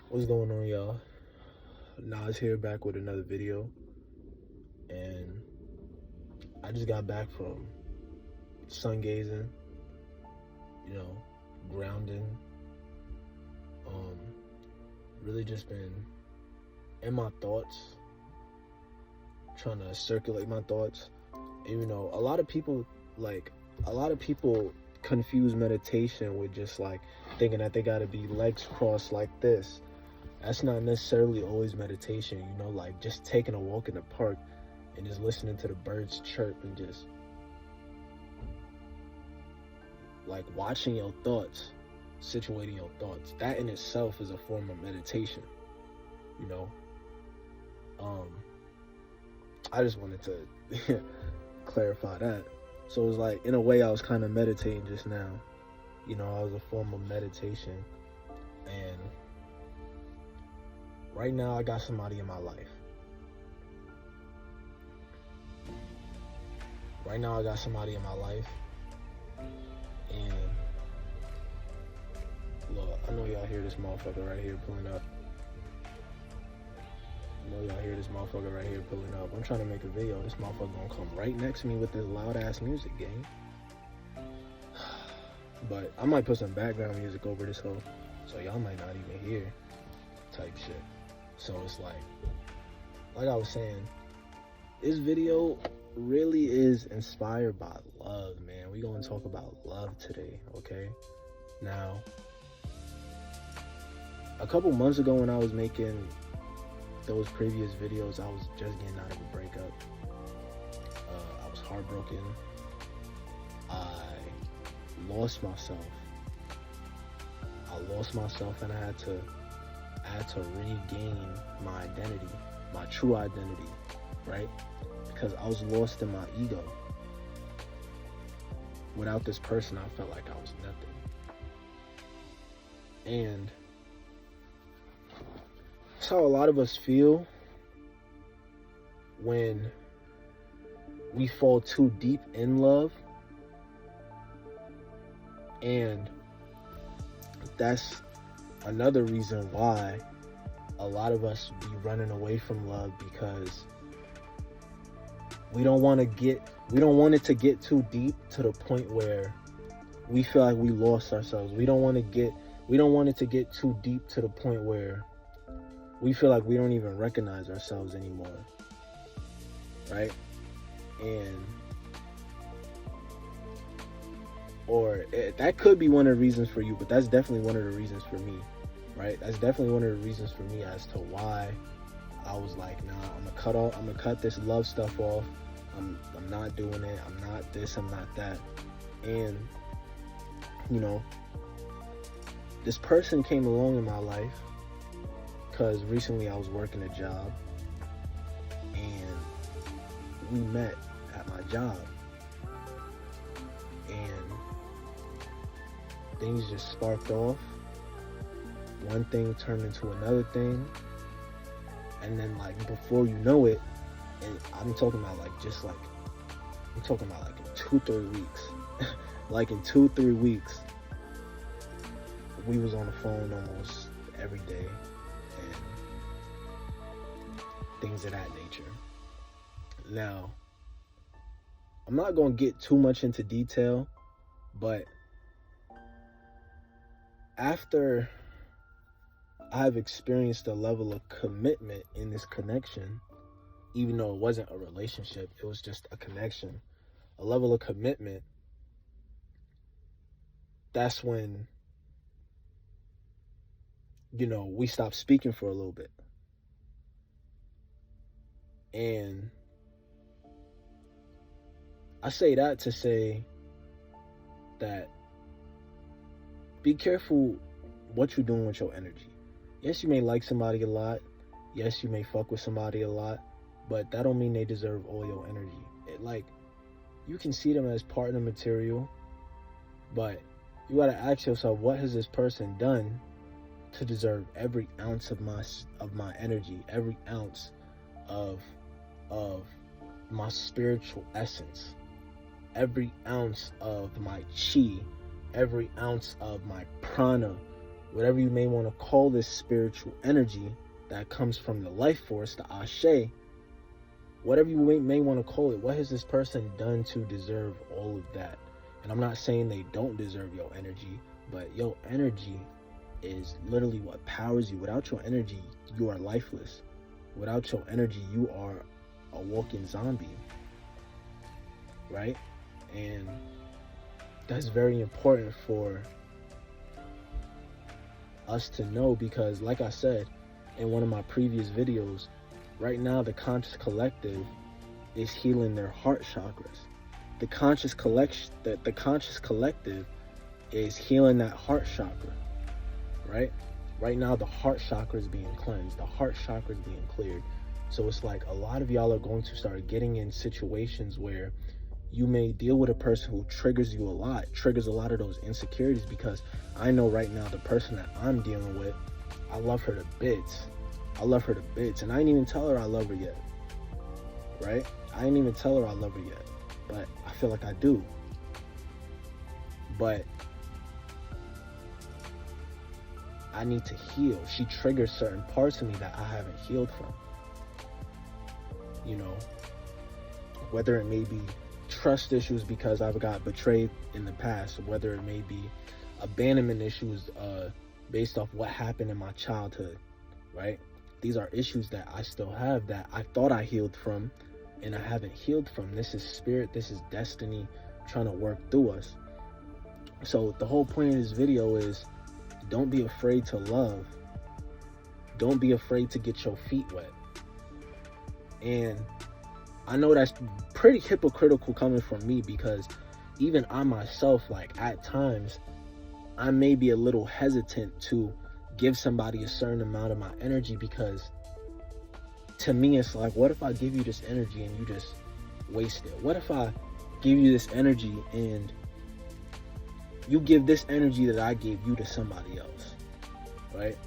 What's going on, y'all? Nas here, back with another video, and I just got back from sun gazing, you know, grounding. Um, really just been in my thoughts, trying to circulate my thoughts. And, a lot of people confuse meditation with just like thinking that they gotta be legs crossed like this. That's not necessarily always meditation, like just taking a walk in the park and just listening to the birds chirp and just like watching your thoughts, situating your thoughts. That in itself is a form of meditation, you know. Um, I just wanted to clarify that. So it was like, in a way, I was kind of meditating just now. I was a form of meditation. And right now, I got somebody in my life. Right now, I got somebody in my life. And look, I know y'all hear this motherfucker right here pulling up. I'm trying to make a video. This motherfucker gonna come right next to me with this loud ass music, gang. But I might put some background music over this hoe, so y'all might not even hear type shit. So it's like I was saying, this video really is inspired by love, man. We gonna talk about love today, okay? Now, a couple months ago when I was making those previous videos, I was just getting out of a breakup. I was heartbroken. I lost myself. And I had to regain my identity, my true identity, right? Because I was lost in my ego. Without this person, I felt like I was nothing. And that's how a lot of us feel when we fall too deep in love. And that's another reason why a lot of us be running away from love, because we don't want it to get too deep to the point where we feel like we lost ourselves. We don't want it to get too deep to the point where we feel like we don't even recognize ourselves anymore, right? That could be one of the reasons for you, but that's definitely one of the reasons for me, right? That's definitely one of the reasons for me as to why I was like, nah, I'm gonna cut this love stuff off. I'm not doing it. I'm not this, I'm not that. And, this person came along in my life because recently I was working a job and we met at my job, and things just sparked off. One thing turned into another thing, and then like before you know it, and I'm talking about like in 2-3 weeks like in 2-3 weeks we was on the phone almost every day and things of that nature. Now, I'm not going to get too much into detail, but after I've experienced a level of commitment in this connection, even though it wasn't a relationship, it was just a connection, a level of commitment, that's when, we stopped speaking for a little bit. And I say that to say that be careful what you're doing with your energy. Yes, you may like somebody a lot. Yes, you may fuck with somebody a lot, but that don't mean they deserve all your energy. You can see them as partner material, but you gotta ask yourself, what has this person done to deserve every ounce of my energy, every ounce of my spiritual essence, every ounce of my chi, every ounce of my prana, whatever you may want to call this spiritual energy that comes from the life force, the Ashe, whatever you may want to call it, what has this person done to deserve all of that? And I'm not saying they don't deserve your energy, but your energy is literally what powers you. Without your energy, you are lifeless. Without your energy, you are a walking zombie, right? And that's very important for us to know, because like I said in one of my previous videos, right now the conscious collective is healing their heart chakras. The conscious collective is healing that heart chakra, right? Right now the heart chakra is being cleansed, the heart chakra is being cleared. So it's like a lot of y'all are going to start getting in situations where you may deal with a person who triggers you a lot, triggers a lot of those insecurities, because I know right now the person that I'm dealing with, I love her to bits. I love her to bits, and I ain't even tell her I love her yet, right? I ain't even tell her I love her yet, but I feel like I do. But I need to heal. She triggers certain parts of me that I haven't healed from. You know, whether it may be trust issues because I've got betrayed in the past, whether it may be abandonment issues based off what happened in my childhood, right? These are issues that I still have that I thought I healed from and I haven't healed from. This is spirit, this is destiny trying to work through us. So the whole point of this video is, don't be afraid to love. Don't be afraid to get your feet wet. And I know that's pretty hypocritical coming from me, because even I myself, like at times, I may be a little hesitant to give somebody a certain amount of my energy, because to me it's like, what if I give you this energy and you just waste it? What if I give you this energy and you give this energy that I gave you to somebody else, right?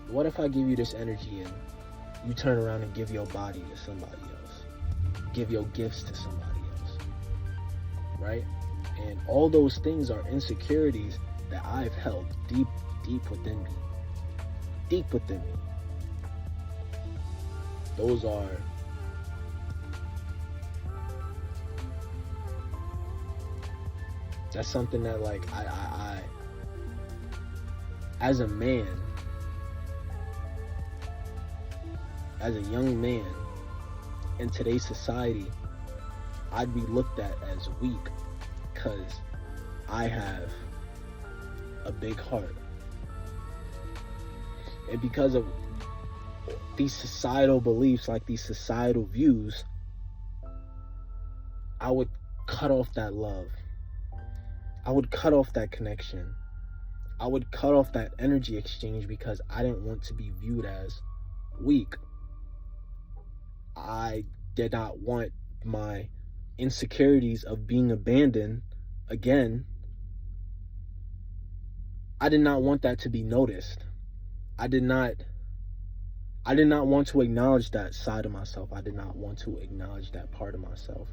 What if I give you this energy and you turn around and give your body to somebody else, give your gifts to somebody else, right? And all those things are insecurities that I've held deep within me, Those are that's something that, like, I as a man, as a young man in today's society, I'd be looked at as weak because I have a big heart. And because of these societal beliefs, like these societal views, I would cut off that love. I would cut off that connection. I would cut off that energy exchange because I didn't want to be viewed as weak. I did not want my insecurities of being abandoned again. I did not want that to be noticed. I did not want to acknowledge that side of myself. I did not want to acknowledge that part of myself,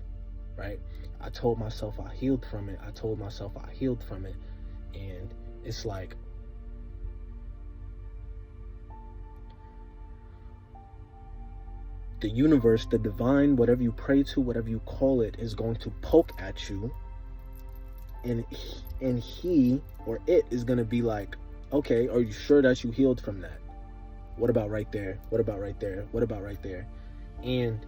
right? I told myself I healed from it. And it's like, the universe, the divine, whatever you pray to, whatever you call it, is going to poke at you, and he or it is going to be like, okay, are you sure that you healed from that? What about right there? What about right there? What about right there? And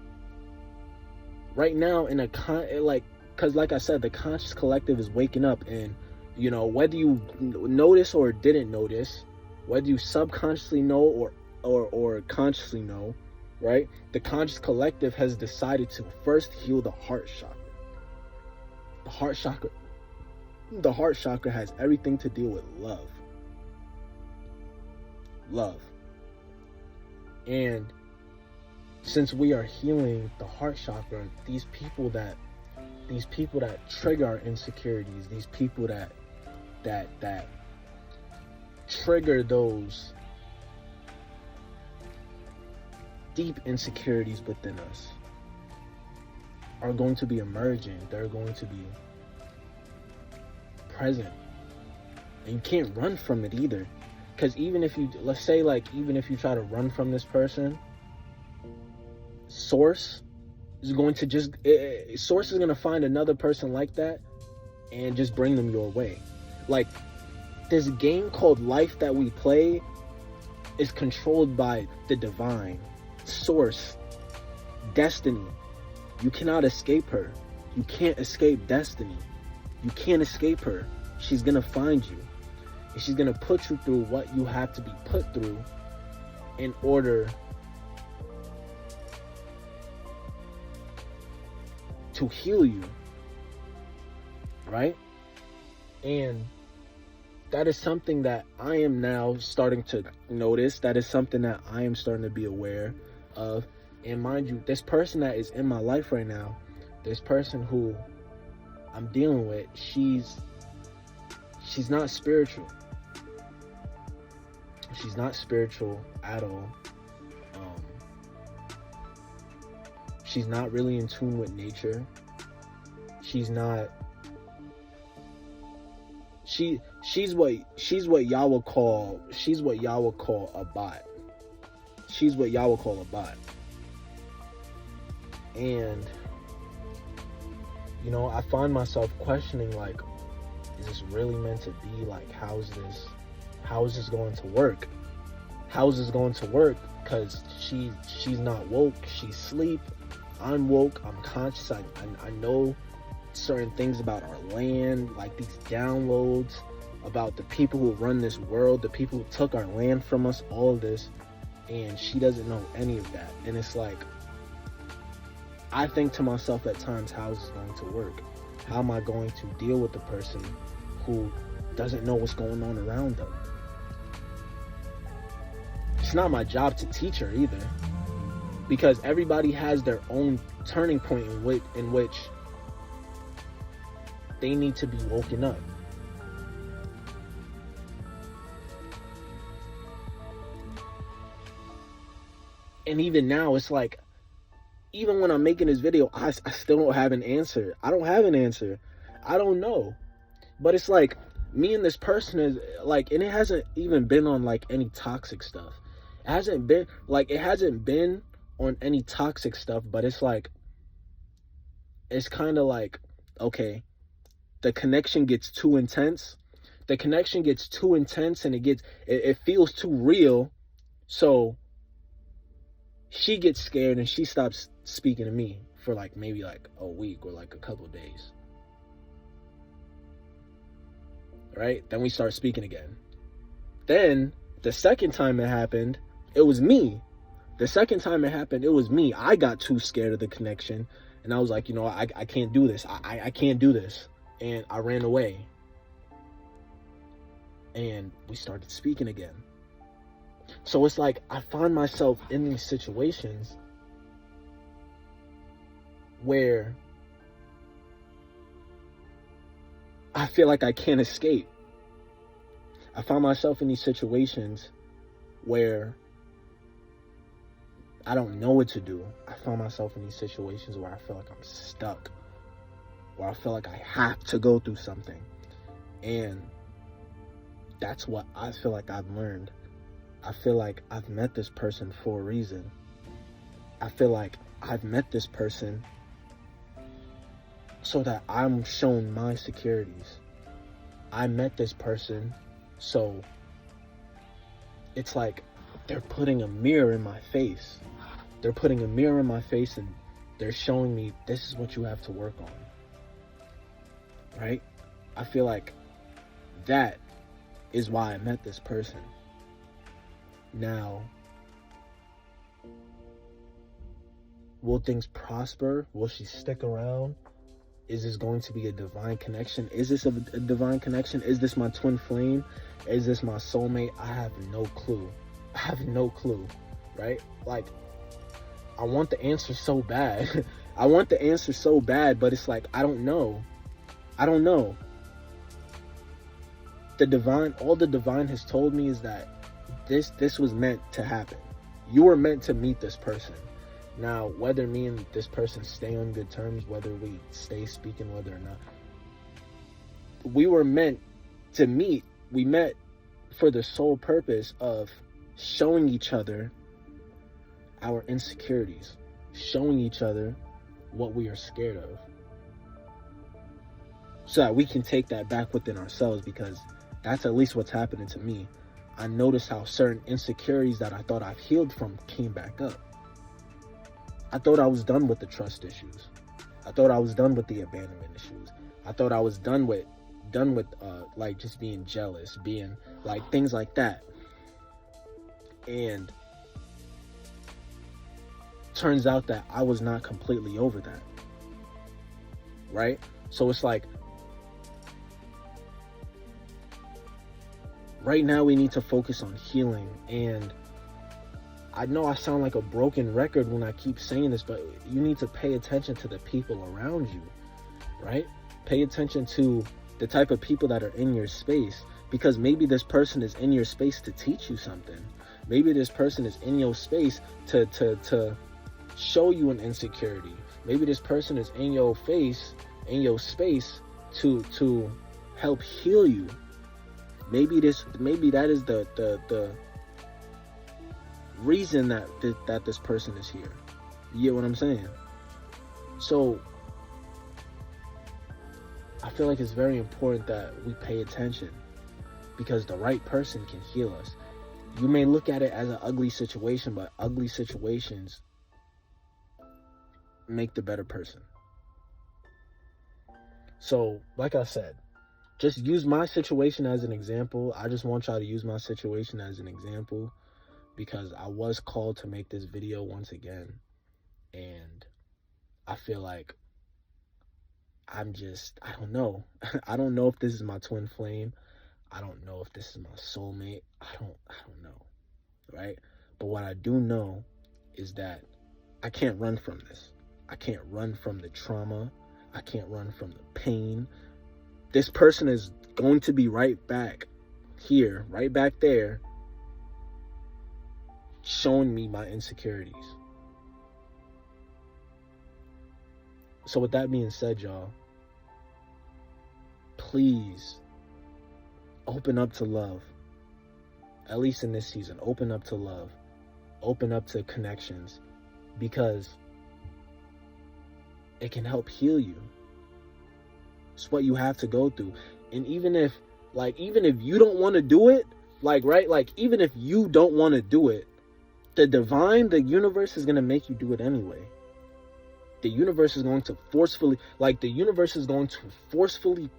right now, because like I said, the conscious collective is waking up, and you know, whether you notice or didn't notice, whether you subconsciously know or consciously know, right? The conscious collective has decided to first heal the heart chakra. The heart chakra has everything to do with love. And since we are healing the heart chakra, these people that trigger our insecurities, these people that trigger those deep insecurities within us are going to be emerging. They're going to be present. And you can't run from it either. Because even if you, let's say, like, even if you try to run from this person, Source is going to just, Source is going to find another person like that and just bring them your way. Like, this game called life that we play is controlled by the divine, Source, destiny. You cannot escape her. You can't escape destiny. You can't escape her. She's gonna find you. And she's gonna put you through what you have to be put through in order to heal you. Right? And that is something that I am now starting to notice. That is something that I am starting to be aware of. And mind you, this person that is in my life right now, this person who I'm dealing with, she's not spiritual. She's not spiritual at all. She's not really in tune with nature. She's what y'all would call a bot. She's what y'all would call a bot. And you know, I find myself questioning, like, is this really meant to be? Like, how is this going to work? How is this going to work? Because she's not woke, she's asleep. I'm woke, I'm conscious, I know certain things about our land, like these downloads about the people who run this world, the people who took our land from us, all of this, and she doesn't know any of that. And it's like, I think to myself at times, how is this going to work? How am I going to deal with the person who doesn't know what's going on around them? It's not my job to teach her either, because everybody has their own turning point in which they need to be woken up. And even now, it's like, even when I'm making this video, I still don't have an answer. I don't have an answer. I don't know. But it's like, me and this person is like, and it hasn't even been on like any toxic stuff. It hasn't been on any toxic stuff, but it's like, it's kind of like, okay, the connection gets too intense. The connection gets too intense and it feels too real. So she gets scared and she stops speaking to me for like maybe like a week or like a couple of days. Right? Then we start speaking again. Then the second time it happened, it was me. The second time it happened, it was me. I got too scared of the connection and I was like, you know, I can't do this. I can't do this. And I ran away. And we started speaking again. So it's like, I find myself in these situations where I feel like I can't escape. I find myself in these situations where I don't know what to do. I find myself in these situations where I feel like I'm stuck, where I feel like I have to go through something. And that's what I feel like I've learned. I feel like I've met this person for a reason. I feel like I've met this person so that I'm shown my securities. I met this person, so it's like they're putting a mirror in my face. They're putting a mirror in my face and they're showing me, this is what you have to work on. Right? I feel like that is why I met this person. Now, will things prosper? Will she stick around? Is this going to be a divine connection? Is this a divine connection? Is this my twin flame? Is this my soulmate? I have no clue. I have no clue, right? Like, I want the answer so bad. I want the answer so bad, but it's like, I don't know. I don't know. All the divine has told me is that this was meant to happen. You were meant to meet this person. Now, whether me and this person stay on good terms, whether we stay speaking, whether or not, we were meant to meet we met for the sole purpose of showing each other our insecurities, showing each other what we are scared of, so that we can take that back within ourselves, because that's at least what's happening to me. I noticed how certain insecurities that I thought I've healed from came back up. I thought I was done with the trust issues. I thought I was done with the abandonment issues. I thought I was done with like just being jealous, being like things like that. And turns out that I was not completely over that. Right? So it's like, right now we need to focus on healing. And I know I sound like a broken record when I keep saying this, but you need to pay attention to the people around you, right? Pay attention to the type of people that are in your space, because maybe this person is in your space to teach you something. Maybe this person is in your space to show you an insecurity. Maybe this person is in your face, in your space to help heal you. Maybe that is the reason that this person is here. You get what I'm saying? So I feel like it's very important that we pay attention, because the right person can heal us. You may look at it as an ugly situation, but ugly situations make the better person. So, like I said, just use my situation as an example. I just want y'all to use my situation as an example, because I was called to make this video once again. And I feel like I don't know. I don't know if this is my twin flame. I don't know if this is my soulmate. I don't know, right? But what I do know is that I can't run from this. I can't run from the trauma. I can't run from the pain. This person is going to be right back here, right back there, showing me my insecurities. So with that being said, y'all, please open up to love. At least in this season, open up to love. Open up to connections, because it can help heal you. It's what you have to go through. And even if you don't want to do it, even if you don't want to do it, the universe is going to make you do it anyway. The universe is going to forcefully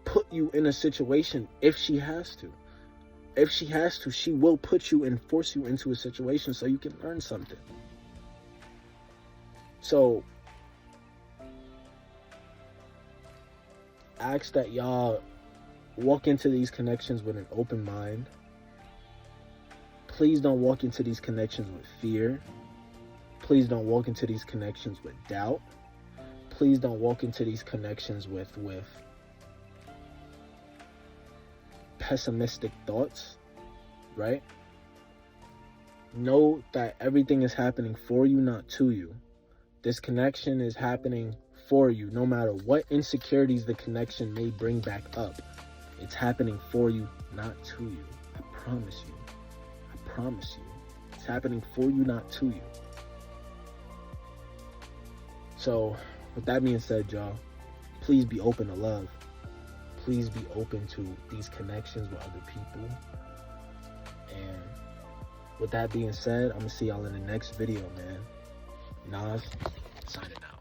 put you in a situation if she has to. If she has to, she will put you and force you into a situation so you can learn something. So, I ask that y'all walk into these connections with an open mind. Please don't walk into these connections with fear. Please don't walk into these connections with doubt. Please don't walk into these connections with pessimistic thoughts, right? Know that everything is happening for you, not to you. This connection is happening for you, no matter what insecurities the connection may bring back up. It's happening for you, not to you. I promise you. I promise you. It's happening for you, not to you. So, with that being said, y'all, please be open to love. Please be open to these connections with other people. And with that being said, I'm going to see y'all in the next video, man. Nas, signing out.